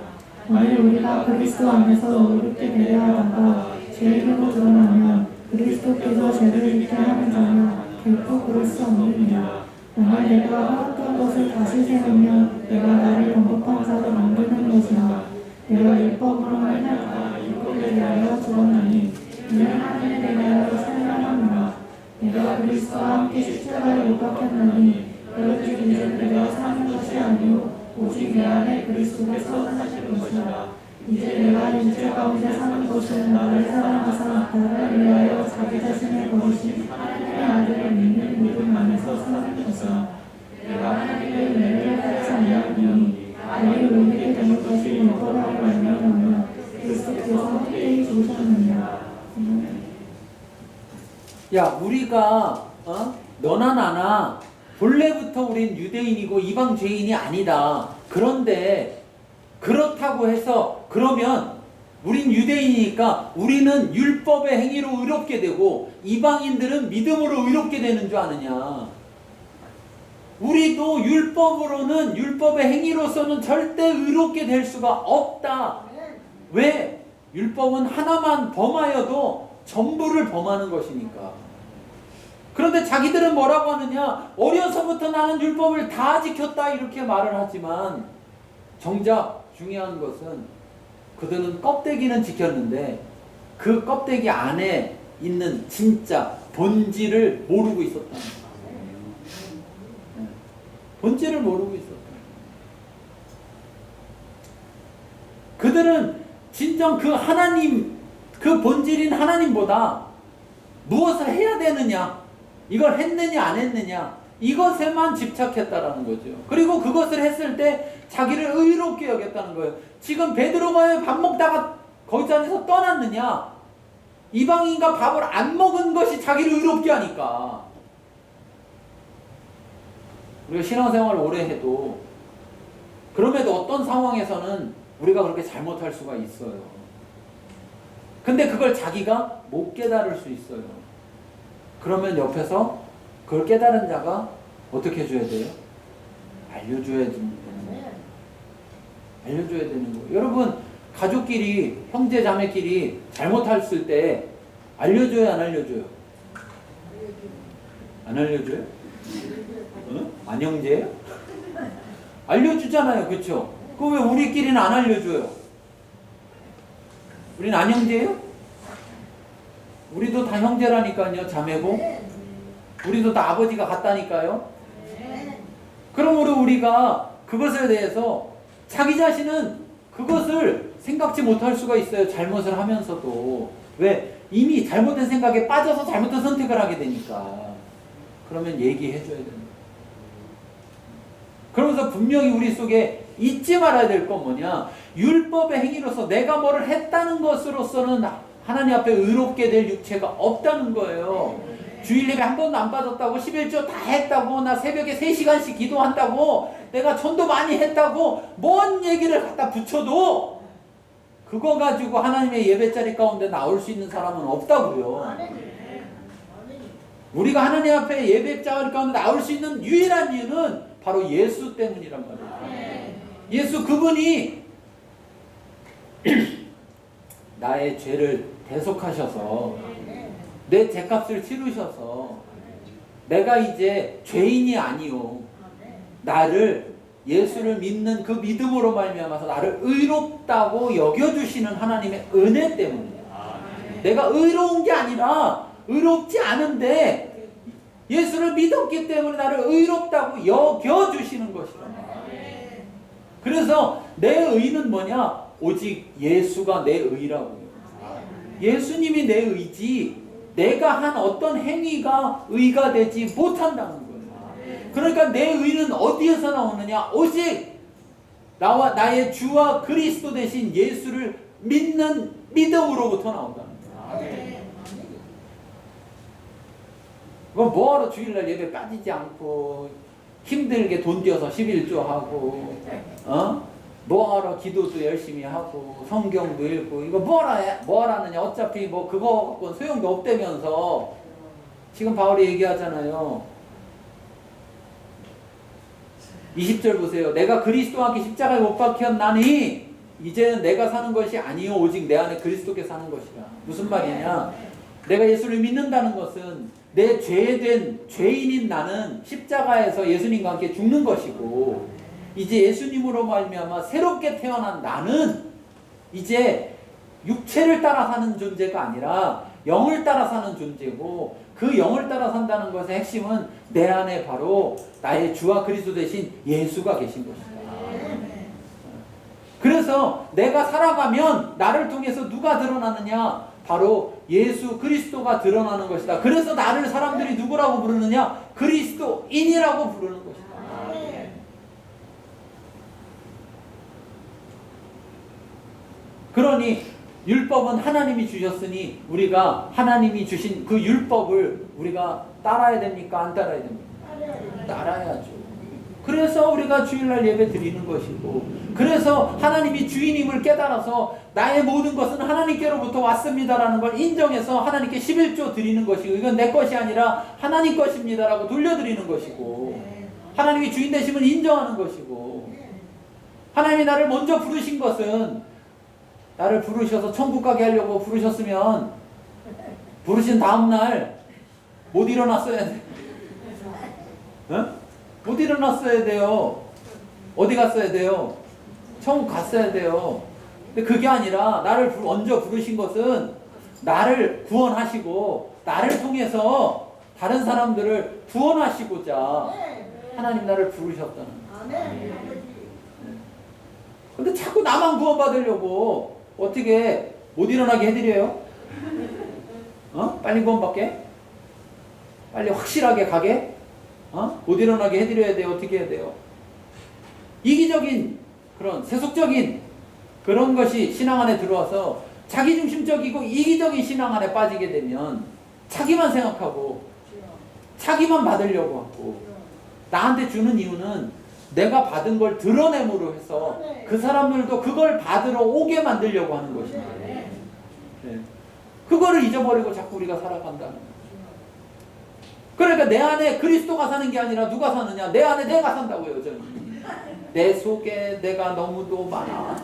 만일 우리가 그리스도 안에서 의롭게 되려 하다가 죄의 힘으로 드러나면 그리스도께서 죄를 짓게 하는 자냐 결코 그럴 수 없느니라. 만일 내가 허락된 것을 다시 세우면 내가 나를 범법한 자로 만드는 것이나 내가 율법으로 행하다가 율법에 대하여 죽었나니 이는 하나님에 대하여 살아남으라. 내가 그리스도와 함께 십자가에 못 박혔나니 그런즉 이제 내가 사는 것이 아니오 오직 내 안에 그리스도께서 사시는 것이라. 이제 내가 육체 가운데 사는 것은 나를 사랑하사 나를 위하여 자기 자신을 버리신 하나님의 아들을 믿는 믿음 안에서 사는 것이라. 내가 하나님의 은혜를 하지 아니하니 아니 의롭게 되는 것이 율법으로 말미암으며 그리스도께서 함께 죽으셨느니라. 야, 우리가 너나 나나 본래부터 우린 유대인이고 이방 죄인이 아니다. 그런데 그렇다고 해서 그러면 우린 유대인이니까 우리는 율법의 행위로 의롭게 되고 이방인들은 믿음으로 의롭게 되는 줄 아느냐. 우리도 율법으로는 율법의 행위로서는 절대 의롭게 될 수가 없다. 왜? 율법은 하나만 범하여도 전부를 범하는 것이니까. 그런데 자기들은 뭐라고 하느냐? 어려서부터 나는 율법을 다 지켰다 이렇게 말을 하지만 정작 중요한 것은 그들은 껍데기는 지켰는데 그 껍데기 안에 있는 진짜 본질을 모르고 있었다는 거예요. 본질을 모르고 있었다. 그들은 진정 그 하나님, 그 본질인 하나님보다 무엇을 해야 되느냐, 이걸 했느냐 안 했느냐, 이것에만 집착했다라는 거죠. 그리고 그것을 했을 때 자기를 의롭게 여겼다는 거예요. 지금 베드로가 왜 밥 먹다가 거기 자리에서 떠났느냐? 이방인과 밥을 안 먹은 것이 자기를 의롭게 하니까. 우리가 신앙생활을 오래 해도 그럼에도 어떤 상황에서는 우리가 그렇게 잘못할 수가 있어요. 근데 그걸 자기가 못 깨달을 수 있어요. 그러면 옆에서 그걸 깨달은 자가 어떻게 해줘야 돼요? 알려줘야 되는 거예요. 알려줘야 되는 거예요. 여러분, 가족끼리, 형제 자매끼리 잘못했을 때 알려줘요, 안 알려줘요? 안 알려줘요? 응? 안 형제예요? 알려주잖아요, 그쵸? 그거 왜 우리끼리는 안 알려줘요? 우린 안 형제예요? 우리도 다 형제라니까요, 자매고. 우리도 다 아버지가 같다니까요. 그러므로 우리가 그것에 대해서 자기 자신은 그것을 생각지 못할 수가 있어요. 잘못을 하면서도. 왜? 이미 잘못된 생각에 빠져서 잘못된 선택을 하게 되니까. 그러면 얘기해줘야 됩니다. 그러면서 분명히 우리 속에 잊지 말아야 될 건 뭐냐? 율법의 행위로서 내가 뭐를 했다는 것으로서는 하나님 앞에 의롭게 될 육체가 없다는 거예요. 주일 예배 한 번도 안 빠졌다고, 11조 다 했다고, 나 새벽에 3시간씩 기도한다고, 내가 전도 많이 했다고, 뭔 얘기를 갖다 붙여도 그거 가지고 하나님의 예배자리 가운데 나올 수 있는 사람은 없다고요. 우리가 하나님 앞에 예배자리 가운데 나올 수 있는 유일한 이유는 바로 예수 때문이란 말이에요. 예수 그분이 나의 죄를 대속하셔서 내 죄값을 치르셔서 내가 이제 죄인이 아니요, 나를 예수를 믿는 그 믿음으로 말미암아서 나를 의롭다고 여겨주시는 하나님의 은혜 때문이에요. 내가 의로운 게 아니라 의롭지 않은데 예수를 믿었기 때문에 나를 의롭다고 여겨주시는 것이다. 그래서 내 의는 뭐냐? 오직 예수가 내 의라고요. 예수님이 내 의지 내가 한 어떤 행위가 의가 되지 못한다는 거예요. 그러니까 내 의는 어디에서 나오느냐? 오직 나와 나의 주와 그리스도 대신 예수를 믿는 믿음으로부터 나온다는 거예요. 그럼 뭐하러 주일날 예배 빠지지 않고 힘들게 돈 띄어서 11조 하고 뭐하러 기도도 열심히 하고 성경도 읽고 이거 뭐하라느냐? 어차피 뭐 그거 갖고 소용도 없다면서 지금 바울이 얘기하잖아요. 20절 보세요. 내가 그리스도와 함께 십자가에 못 박혔나니 이제는 내가 사는 것이 아니요 오직 내 안에 그리스도께 사는 것이라. 무슨 말이냐? 내가 예수를 믿는다는 것은 내 죄된 죄인인 나는 십자가에서 예수님과 함께 죽는 것이고 이제 예수님으로 말미암아 새롭게 태어난 나는 이제 육체를 따라 사는 존재가 아니라 영을 따라 사는 존재고 그 영을 따라 산다는 것의 핵심은 내 안에 바로 나의 주와 그리스도 대신 예수가 계신 것이다. 그래서 내가 살아가면 나를 통해서 누가 드러나느냐? 바로 예수 그리스도가 드러나는 것이다. 그래서 나를 사람들이 누구라고 부르느냐? 그리스도인이라고 부르는 것이다. 그러니 율법은 하나님이 주셨으니 우리가 하나님이 주신 그 율법을 우리가 따라야 됩니까? 안 따라야 됩니까? 따라야죠. 그래서 우리가 주일날 예배 드리는 것이고 그래서 하나님이 주인임을 깨달아서 나의 모든 것은 하나님께로부터 왔습니다라는 걸 인정해서 하나님께 11조 드리는 것이고 이건 내 것이 아니라 하나님 것입니다라고 돌려드리는 것이고 하나님이 주인 되심을 인정하는 것이고 하나님이 나를 먼저 부르신 것은 나를 부르셔서 천국 가게 하려고 부르셨으면 부르신 다음날 못 일어났어야 돼. 못 일어났어야 돼요. 어디 갔어야 돼요? 천국 갔어야 돼요. 근데 그게 아니라 나를 먼저 부르신 것은 나를 구원하시고 나를 통해서 다른 사람들을 구원하시고자 하나님 나를 부르셨다는 거예요. 근데 자꾸 나만 구원받으려고 어떻게 못 일어나게 해드려요? 빨리 구원받게? 빨리 확실하게 가게? 못 일어나게 해드려야 돼요. 어떻게 해야 돼요? 이기적인 그런 세속적인 그런 것이 신앙 안에 들어와서 자기중심적이고 이기적인 신앙 안에 빠지게 되면 자기만 생각하고 자기만 받으려고 하고 나한테 주는 이유는 내가 받은 걸 드러냄으로 해서 그 사람들도 그걸 받으러 오게 만들려고 하는 것입니다. 네. 그거를 잊어버리고 자꾸 우리가 살아간다는 거예요. 그러니까 내 안에 그리스도가 사는 게 아니라 누가 사느냐? 내 안에 내가 산다고요, 여전히. 내 속에 내가 너무도 많아.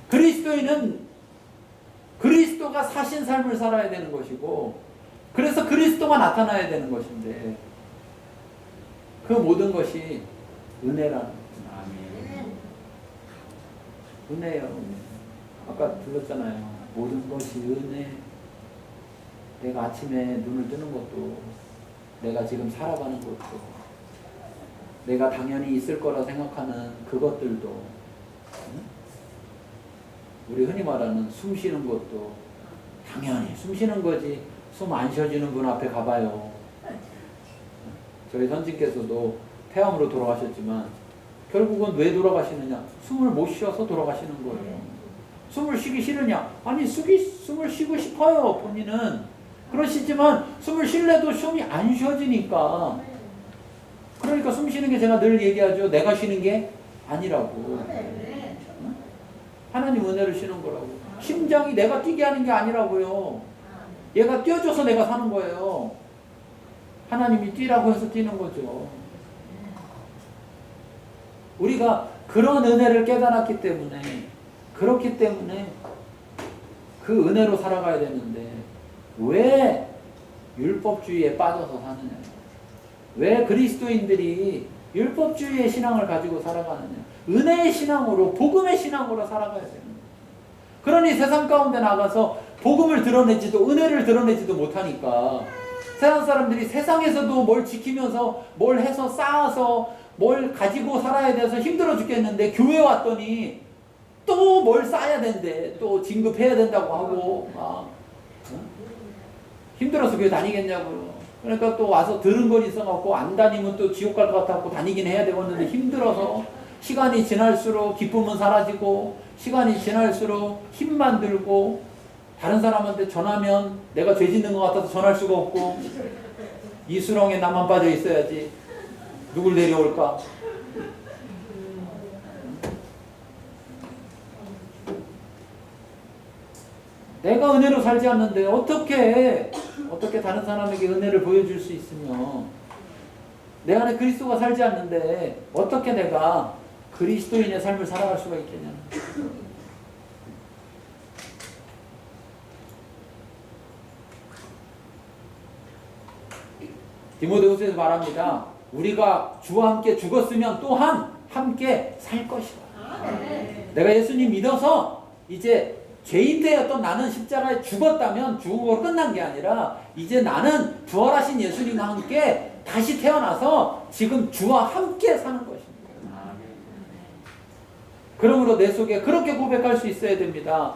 그리스도인은 그리스도가 사신 삶을 살아야 되는 것이고 그래서 그리스도가 나타나야 되는 것인데 그 모든 것이 은혜라는 거예요. 은혜예요. 아까 불렀잖아요. 모든 것이 은혜. 내가 아침에 눈을 뜨는 것도 내가 지금 살아가는 것도 내가 당연히 있을 거라 생각하는 그것들도 우리 흔히 말하는 숨 쉬는 것도 당연히 숨 쉬는 거지 숨 안 쉬어지는 분 앞에 가봐요. 저희 선생님께서도 폐암으로 돌아가셨지만 결국은 왜 돌아가시느냐? 숨을 못 쉬어서 돌아가시는 거예요. 숨을 쉬기 싫으냐? 아니 숨을 쉬고 싶어요. 본인은. 그러시지만 숨을 쉴래도 숨이 안 쉬어지니까 그러니까 숨 쉬는 게 제가 늘 얘기하죠. 내가 쉬는 게 아니라고. 하나님 은혜로 쉬는 거라고. 심장이 내가 뛰게 하는 게 아니라고요. 얘가 뛰어줘서 내가 사는 거예요. 하나님이 뛰라고 해서 뛰는 거죠. 우리가 그런 은혜를 깨달았기 때문에 그렇기 때문에 그 은혜로 살아가야 되는데 왜 율법주의에 빠져서 사느냐? 왜 그리스도인들이 율법주의의 신앙을 가지고 살아가느냐? 은혜의 신앙으로 복음의 신앙으로 살아가야 되는 거예요. 그러니 세상 가운데 나가서 복음을 드러내지도 은혜를 드러내지도 못하니까 세상 사람들이 세상에서도 뭘 지키면서 뭘 해서 쌓아서 뭘 가지고 살아야 돼서 힘들어 죽겠는데 교회 왔더니 또 뭘 쌓아야 된대. 또 진급해야 된다고 하고 막 힘들어서 교회 다니겠냐고요. 그러니까 또 와서 들은 건 있어갖고 안 다니면 또 지옥 갈 것 같아갖고 다니긴 해야 되겠는데 힘들어서 시간이 지날수록 기쁨은 사라지고 시간이 지날수록 힘만 들고 다른 사람한테 전하면 내가 죄 짓는 것 같아서 전할 수가 없고 이 수렁에 나만 빠져 있어야지 누굴 데려올까? 내가 은혜로 살지 않는데 어떻게 다른 사람에게 은혜를 보여줄 수 있으며 내 안에 그리스도가 살지 않는데 어떻게 내가 그리스도인의 삶을 살아갈 수가 있겠냐. 디모데후서에서 말합니다. 우리가 주와 함께 죽었으면 또한 함께 살 것이다. 내가 예수님 믿어서 이제 죄인 되었던 나는 십자가에 죽었다면 죽은 거로 끝난 게 아니라 이제 나는 부활하신 예수님과 함께 다시 태어나서 지금 주와 함께 사는 것입니다. 그러므로 내 속에 그렇게 고백할 수 있어야 됩니다.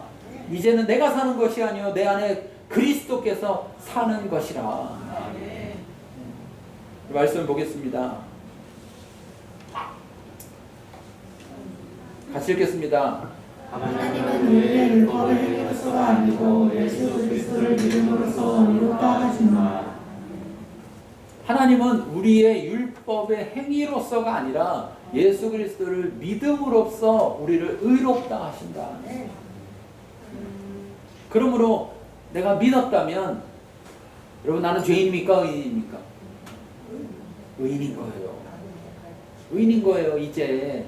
이제는 내가 사는 것이 아니요 내 안에 그리스도께서 사는 것이라. 말씀을 보겠습니다. 같이 읽겠습니다. 하나님은 우리의 율법의 행위로서가 아니고 예수 그리스도를 믿음으로써 이롭다 하시나. 하나님은 우리의 율법의 행위로서가 아니라 예수 그리스도를 믿음으로써 우리를 의롭다 하신다. 그러므로 내가 믿었다면 여러분 나는 죄인입니까? 의인입니까? 의인인 거예요. 의인인 거예요. 이제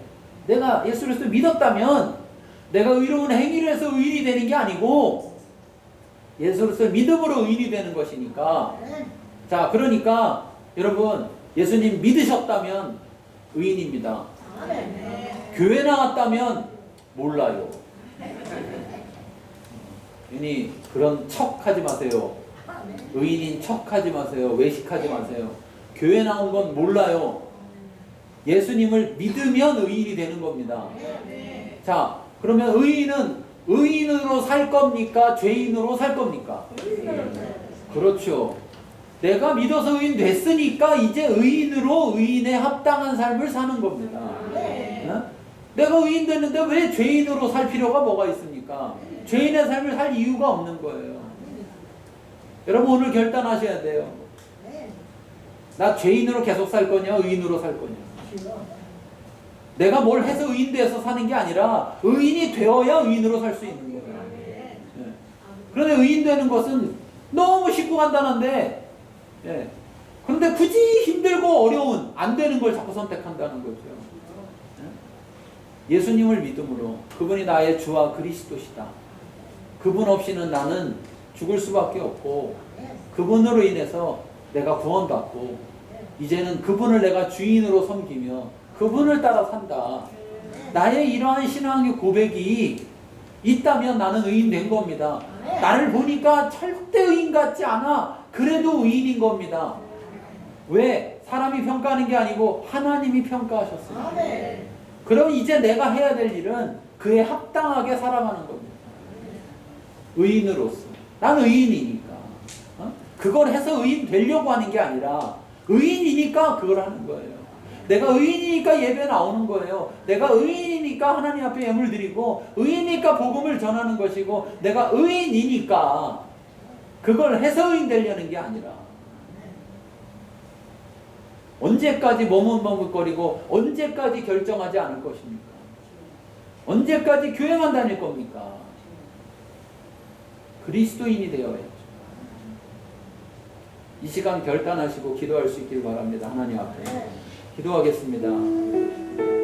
내가 예수 그리스도 믿었다면 내가 의로운 행위를 해서 의인이 되는 게 아니고 예수 그리스도 믿음으로 의인이 되는 것이니까. 자, 그러니까 여러분 예수님 믿으셨다면 의인입니다. 교회 나갔다면 몰라요. 괜히 그런 척하지 마세요. 의인인 척하지 마세요. 외식하지 마세요. 교회 나온 건 몰라요. 예수님을 믿으면 의인이 되는 겁니다. 자, 그러면 의인은 의인으로 살 겁니까? 죄인으로 살 겁니까? 그렇죠. 내가 믿어서 의인 됐으니까 이제 의인으로 의인에 합당한 삶을 사는 겁니다. 내가 의인 됐는데 왜 죄인으로 살 필요가 뭐가 있습니까? 죄인의 삶을 살 이유가 없는 거예요. 여러분 오늘 결단하셔야 돼요. 나 죄인으로 계속 살 거냐, 의인으로 살 거냐. 내가 뭘 해서 의인 돼서 사는 게 아니라 의인이 되어야 의인으로 살 수 있는 거예요. 그런데 의인 되는 것은 너무 쉽고 간단한데, 그런데 굳이 힘들고 어려운 안 되는 걸 자꾸 선택한다는 거죠. 예수님을 믿음으로 그분이 나의 주와 그리스도시다. 그분 없이는 나는 죽을 수밖에 없고 그분으로 인해서 내가 구원받고 이제는 그분을 내가 주인으로 섬기며 그분을 따라 산다. 나의 이러한 신앙의 고백이 있다면 나는 의인 된 겁니다. 나를 보니까 절대 의인 같지 않아. 그래도 의인인 겁니다. 왜? 사람이 평가하는 게 아니고 하나님이 평가하셨어요. 그럼 이제 내가 해야 될 일은 그에 합당하게 살아가는 겁니다. 의인으로서. 난 의인이니까. 그걸 해서 의인 되려고 하는 게 아니라 의인이니까 그걸 하는 거예요. 내가 의인이니까 예배 나오는 거예요. 내가 의인이니까 하나님 앞에 예물 드리고 의인이니까 복음을 전하는 것이고 내가 의인이니까 그걸 해서 의인 되려는 게 아니라 언제까지 머뭇머뭇거리고 언제까지 결정하지 않을 것입니까? 언제까지 교회만 다닐 겁니까? 그리스도인이 되어야죠. 이 시간 결단하시고 기도할 수 있길 바랍니다. 하나님 앞에 기도하겠습니다.